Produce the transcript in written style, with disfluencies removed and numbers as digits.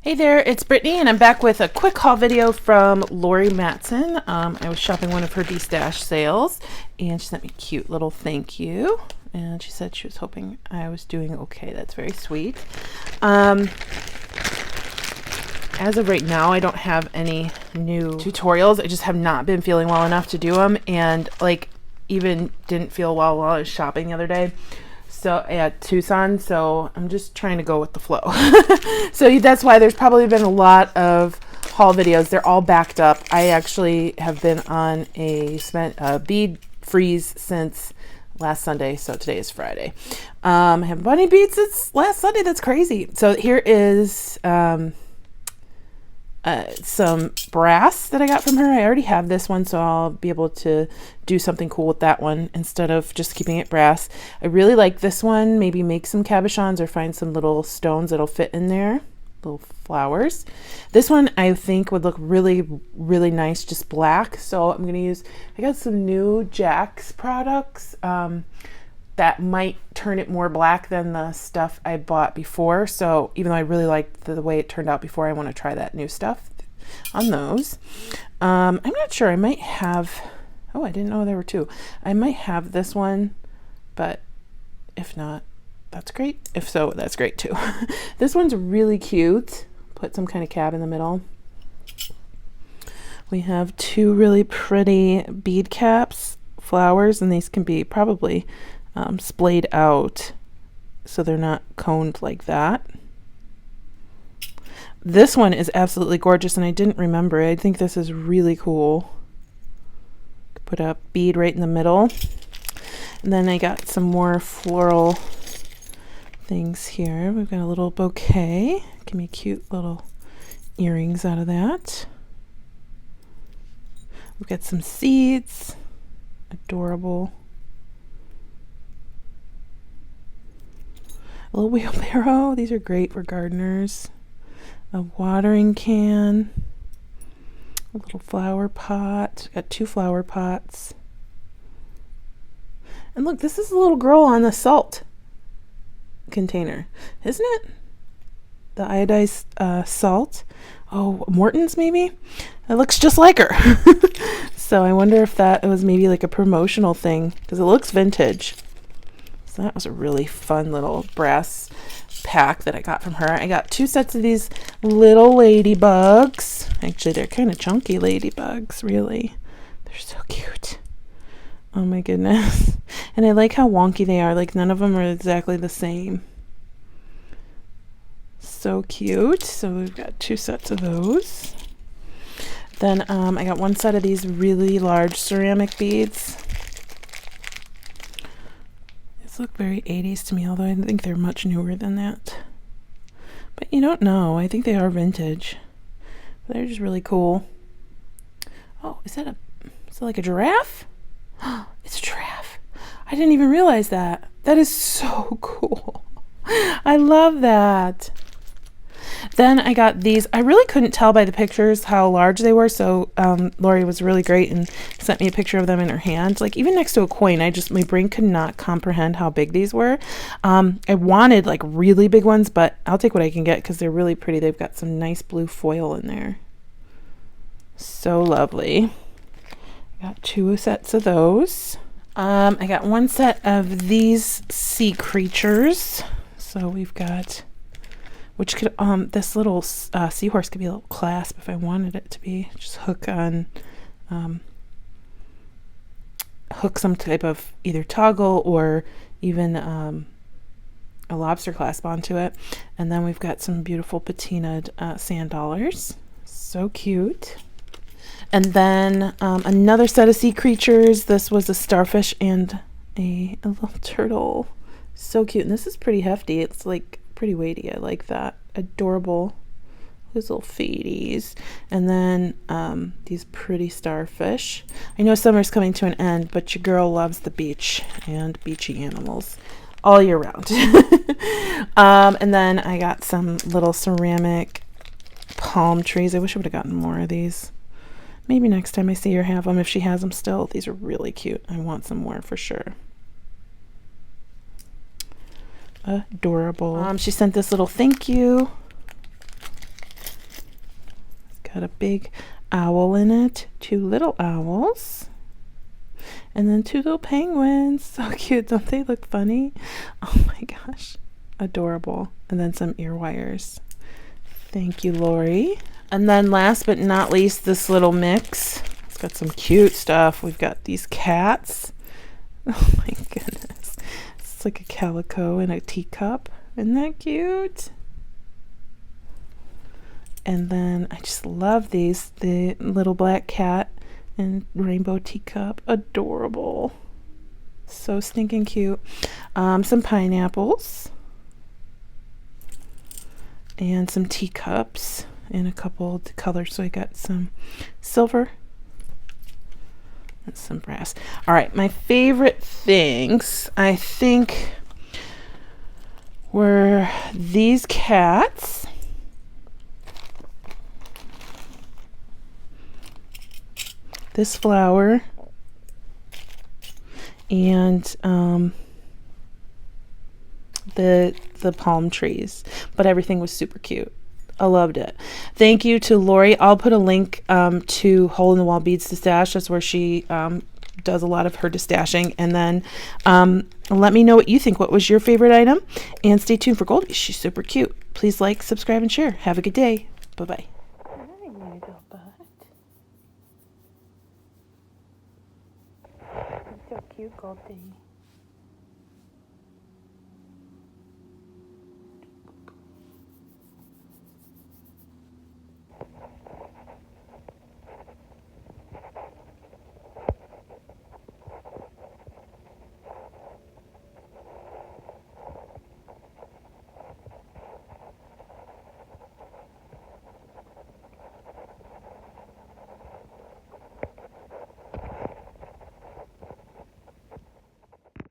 Hey there, it's Brittany, and I'm back with a quick haul video from Lorie Mattson. I was shopping one of her Destash sales, and she sent me a cute little thank you. And she said she was hoping I was doing okay. That's very sweet. As of right now, I don't have any new tutorials. I just have not been feeling well enough to do them, and even didn't feel well while I was shopping the other day. So at Tucson, so I'm just trying to go with the flow. So that's why there's probably been a lot of haul videos. They're all backed up. I actually have been on a bead freeze since last Sunday, so today is Friday. I haven't bought any beads since last Sunday. That's crazy. So here is some brass that I got from her. I already have this one, so I'll be able to do something cool with that one instead of just keeping it brass. I really like this one. Maybe make some cabochons or find some little stones that'll fit in there, little flowers. This one I think would look really, really nice, just black. So I'm gonna use, I got some new Jack's products that might turn it more black than the stuff I bought before. So even though I really liked the way it turned out before, I want to try that new stuff on those. I'm not sure. I might have, oh, I didn't know there were two. I might have this one, but if not, that's great. If so, that's great too. This one's really cute. Put some kind of cab in the middle. We have two really pretty bead caps, flowers, and these can be probably splayed out so they're not coned like that. This one is absolutely gorgeous, and I didn't remember it. I think this is really cool. Put a bead right in the middle. And then I got some more floral things here. We've got a little bouquet. Give me cute little earrings out of that. We've got some seeds. Adorable. A little wheelbarrow. These are great for gardeners. A watering can. A little flower pot. Got two flower pots. And look, this is a little girl on the salt container, isn't it? The iodized salt. Oh, Morton's maybe? It looks just like her. So I wonder if that was maybe like a promotional thing, because it looks vintage. So that was a really fun little brass pack that I got from her. I got two sets of these little ladybugs. Actually, they're kind of chunky ladybugs, really. They're so cute. Oh my goodness. And I like how wonky they are. Like, none of them are exactly the same. So cute. So we've got two sets of those. Then I got one set of these really large ceramic beads. These look very 80s to me, although I think they're much newer than that. But you don't know. I think they are vintage. They're just really cool. Oh, is that like a giraffe? It's a giraffe. I didn't even realize that. That is so cool. I love that. Then I got these. I really couldn't tell by the pictures how large they were, so Lorie was really great and sent me a picture of them in her hand. Like, even next to a coin, my brain could not comprehend how big these were. I wanted like really big ones, but I'll take what I can get because they're really pretty. They've got some nice blue foil in there. So lovely. I got two sets of those. I got one set of these sea creatures. So we've got, which could, this little seahorse could be a little clasp if I wanted it to be. Just hook on, hook some type of either toggle or even a lobster clasp onto it. And then we've got some beautiful patinaed sand dollars. So cute. And then another set of sea creatures. This was a starfish and a little turtle. So cute. And this is pretty hefty. It's like pretty weighty. I like that. Adorable. Those little feeties. And then these pretty starfish. I know summer's coming to an end, but your girl loves the beach and beachy animals all year round. And then I got some little ceramic palm trees. I wish I would have gotten more of these. Maybe next time I see her have them, if she has them still. These are really cute. I want some more for sure. Adorable. She sent this little thank you. Got a big owl in it, 2 little owls, and then 2 little penguins. So cute. Don't they look funny? Oh my gosh. Adorable. And then some ear wires. Thank you, Lorie. And then last but not least, this little mix. It's got some cute stuff. We've got these cats. Oh my goodness. It's like a calico in a teacup. Isn't that cute? And then I just love these. The little black cat and rainbow teacup. Adorable. So stinking cute. Some pineapples. And some teacups in a couple colors. So I got some silver and some brass. All right, my favorite things, I think, were these cats. This flower. And the palm trees. But everything was super cute. I loved it. Thank you to Lorie. I'll put a link to Hole in the Wall Beads Destash. That's where she does a lot of her destashing. And then let me know what you think. What was your favorite item? And stay tuned for Goldie. She's super cute. Please like, subscribe, and share. Have a good day. Bye-bye. Hi, little butt. You're so cute, Goldie.